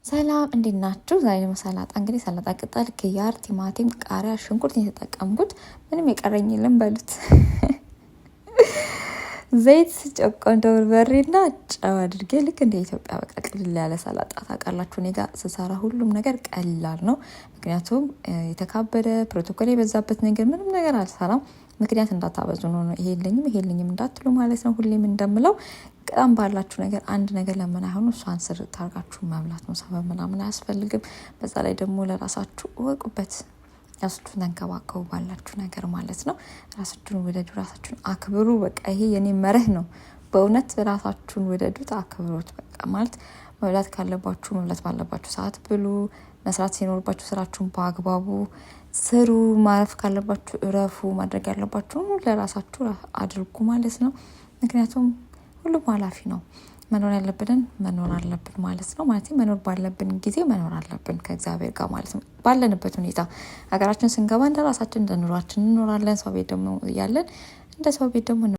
ሰላም እንዴት ናችሁ? ዛሬ ደግሞ ሰላጣ እንግዲህ ሰላጣ ቅጠል፣ ኪያር፣ ቲማቲም፣ ቃሪያ፣ ሽንኩርት የተጠቀምኩት ምንም የቀረኝ የለም በሉት። ዘይት፣ ጨቆንዶ በርበሬና ጨው አድርጌ ልክ እንደ ኢትዮጵያ በቃ ቅልል ያለ ሰላጣ ታውቃላችሁ። እኔ ጋር ስሰራ ሁሉም ነገር ቀላል ነው። ምክንያቱም የተካበደ ፕሮቶኮል የበዛበት ነገር ምንም ነገር አልሰራም። ምክንያት እንዳታበዙ ነው። ይሄ የለኝም እንዳትሉ ማለት ነው። ሁሌም እንደምለው በጣም ባላችሁ ነገር አንድ ነገር ለምን አይሆኑ እሷን ስር ታርጋችሁ መብላት ነው። ሰበብ ምናምን አያስፈልግም። በዛ ላይ ደግሞ ለራሳችሁ እወቁበት፣ ራሳችሁን ተንከባከቡ ባላችሁ ነገር ማለት ነው። ራሳችሁን ውደዱ፣ ራሳችሁን አክብሩ። በቃ ይሄ የኔ መርህ ነው። በእውነት ራሳችሁን ውደዱት፣ አክብሩት። በቃ ማለት መብላት ካለባችሁ መብላት ባለባችሁ ሰዓት ብሉ። መስራት ሲኖርባችሁ ስራችሁን በአግባቡ ስሩ። ማረፍ ካለባችሁ እረፉ። ማድረግ ያለባችሁ ለራሳችሁ አድርጉ ማለት ነው። ምክንያቱም ሁሉም ኃላፊ ነው። መኖር ያለብንን መኖር አለብን ማለት ነው። ማለት መኖር ባለብን ጊዜ መኖር አለብን ከእግዚአብሔር ጋር ማለት ነው። ባለንበት ሁኔታ ሀገራችን ስንገባ እንደ ራሳችን እንደ ኑሯችን እንኖራለን። ሰው ቤት ደግሞ እያለን እንደ ሰው ቤት ደግሞ